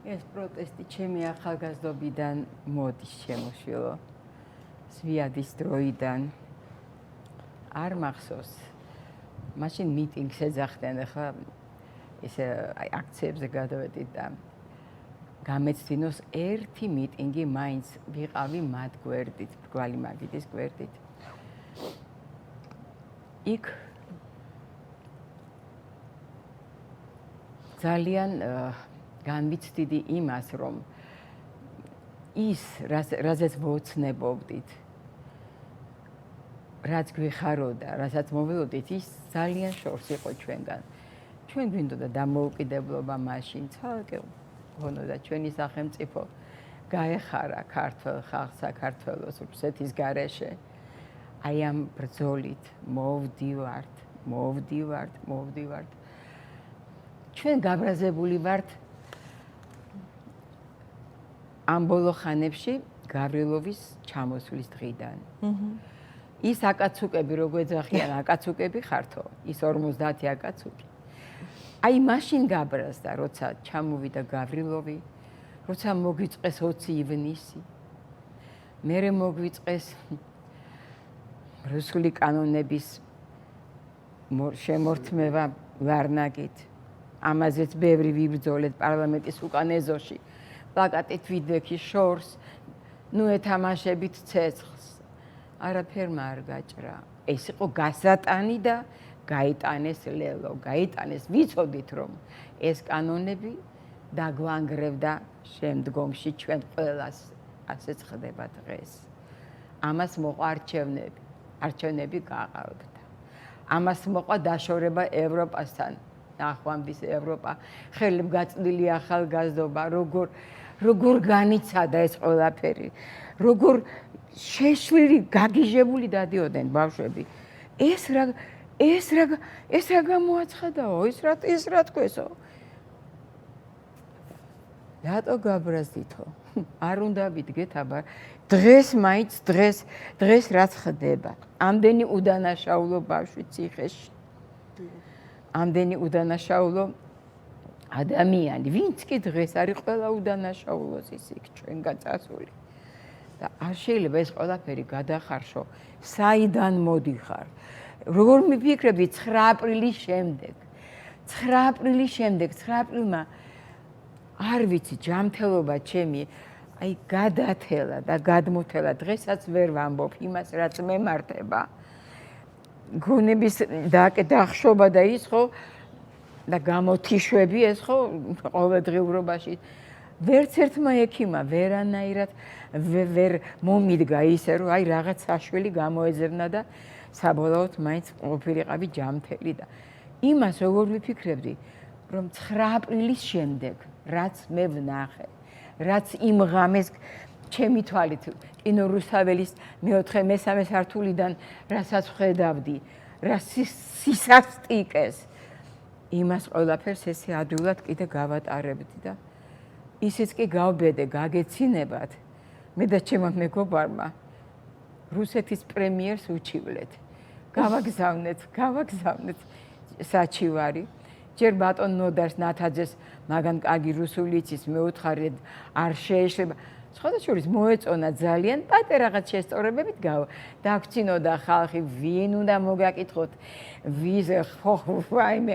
ეს პროტესტი ჩემი ახალგაზრდობიდან მოდის შემოშილო. ზვიადის დროიდან არ მახსოვს. მაშინ მიტინგს ეძახდნენ, ახლა ესე აქციებზე გადავედით და გამეცდინოს ერთი მიტინგი მაინც ვიყავი მათ გვერდით, მრგვალი მაგიდის გვერდით. იქ ძალიან განვიცდიდი იმას, რომ ის, რაზეც ვოცნებობდით, რაც გვიხაროდა, რასაც მოველოდით, ის ძალიან შორს იყო ჩვენგან. ჩვენ გვინდოდა დამოუკიდებლობა მაშინ, ცალკე გქონოდა ჩვენი სახელმწიფო, გაეხარა ქართველ ხალხს საქართველოს რუსეთის გარეშე. აი ამ ბრძოლით მოვდივართ. ჩვენ გაბრაზებული ვართ ამ ბოლო ხანებში გავრილოვის ჩამოსვლის დღიდან. ის აკაცუკები, როგორ ეძახიან, აკაცუკები ხართო, ის 50 აკაცუკი. აი მაშინ გაბრაზდა, როცა ჩამოვიდა გავრილოვი, როცა მოგვიწყეს 20 ივნისი. მერე მოგვიწყეს რუსული კანონების შემორთმევა ლარნაკით. ამაზეც ბევრი ვიბრძოლეთ პარლამენტის უკან ეზოში. პლაკატით ვიდექი შორს, ნუ ეთამაშებით ცეცხლს. არაფერმა არ გაჭრა. ეს იყო გასატანი და გაიტანეს ლელო, გაიტანეს. ვიცოდით, რომ ეს კანონები დაგვანგრევდა შემდგომში ჩვენ ყველას. ასეც ხდება დღეს. ამას მოყვა არჩევნები გაყავდა. ამას მოყვა დაშორება ევროპასთან. ნახვამდის ევროპა, ხელმგაწვდილი ახალგაზრდობა, როგორ განიცადა ეს ყველაფერი, როგორ შეშლილი, გაგიჟებული დადიოდნენ ბავშვები. ეს რა გამოაცხადაო, ეს რა თქვესო? რატო გაბრაზდითო? არ უნდა ვიდგეთ, აბა დღეს რაც ხდება. ამდენი უდანაშაულო ბავშვი ციხეში. ამდენი უდანაშაულო ადამიანი, ვინც კი დღეს არის ყველა უდანაშაულოს ისიქ ჩვენგან წასული. და არ შეიძლება ეს ყველაფერი გადახარშო. საიდან მოდიხარ? როგორ მიფიქრებდი 9 აპრილის შემდეგ? 9 აპრილის შემდეგ, 9 აპრილმა არ ვიცი, ჯანმრთელობა ჩემი აი გადათელა და გადმოთელა. დღესაც ვერ ვამბობ იმას, რაც მემართება. გონების დახშობა და ის ხო და გამოთიშვები ეს ხო ყოველდღიურობაში ვერც ერთმა ექიმმა ვერანაირად ვერ მომიდგა ისე რომ აი რაღაც საშველი გამოეძებნა და საბოლოოდ მაინც ყოფილიყავი ჯანმრთელი და იმას როგორ ვიფიქრებდი რომ 9 აპრილის შემდეგ რაც მე ვნახე რაც იმ ღამეს ჩემი თვალით კინო რუსთაველის მე-3 სართულიდან რასაც ხედავდი, რა სისასტიკეს, იმას ყველაფერს ესე ადვილად კიდე გავატარებდი და ისიც კი გავბედე, გაგეცინებათ, მე და ჩემო მეგობარმა რუსეთის პრემიერს უჩივლეთ. გავაგზავნეთ საჩივარი. ჯერ ბატონ ნოდარს ნათაძეს, მაგან კარგი რუსული იცის, მეუთხარეთ, არ შეეშლება. სხვადასხვა მოეწონა ძალიან პატარა რაღაც შესწორებებით დაგვრცინოდა ხალხი, ვინ უნდა მოგაკითხოთ, ვიზე ხო ვაიმე.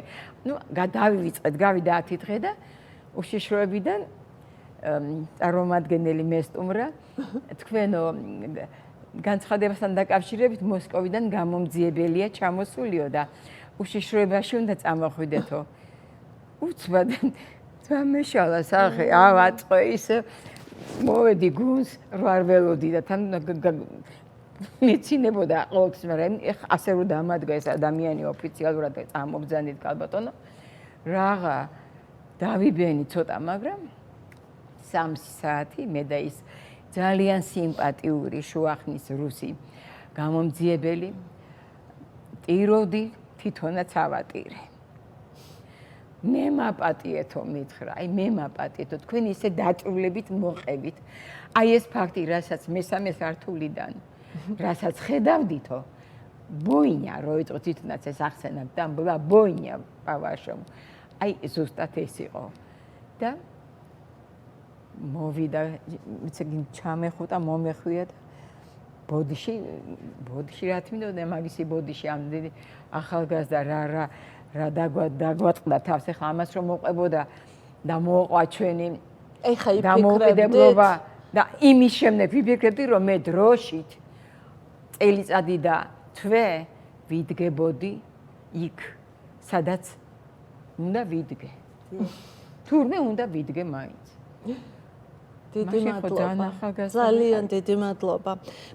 ნუ დავივიწყეთ, გავიდა 10 დღე და უშიშროებიდან წარმომადგენელი მესტუმრა თქვენო განცხადებასთან დაკავშირებით მოსკოვიდან გამომძიებელია ჩამოსულიო და უშიშროებაში უნდა წამოხვიდეთო. უცბად თამაშალა სახე ავაწყო ისე მოვედი გუნს არ ველოდი და თან მეცინებოდა ყოველთვის, მაგრამ ასე რომ დამადგა ეს ადამიანი ოფიციალურად წამობძანით ქალბატონო რაღა დავიბენი ცოტა, მაგრამ 3 საათი მე და ის ძალიან სიმპათიური შუახნის რუსი გამომძიებელი ტიროდი თვითონაც ავატირე. მე მაპატიეთო მითხრა, აი მე მაპატიეთო, თქვენ ისე დაჭრილებით მოყევით. აი ეს ფაქტი, რასაც მე-3 სართულიდან, რასაც ხედავდითო, ბოინია, რო იტყვით თვითონაც ეს ახსენებთ და ბოინია პავაშო. აი ზუსტად ეს იყო. და მოვიდა, ჩამეხუტა, მომეხვია და ბოდიში რა თმინდოდა მაგისი ბოდიში ამდენი ახალგაზრდა რა დაგვატყდა თავს, ეხლა ამას რომ მოყვებოდა და მოყვა ჩვენი ეხა დამოუკიდებლობა და იმის შემდეგ ვიფიქრებდი რომ მე დროშით წელიწადი და თვე ვიდგებოდი იქ სადაც უნდა ვიდგე. თურმე უნდა ვიდგე მაინც. დიდი მადლობა. ძალიან დიდი მადლობა.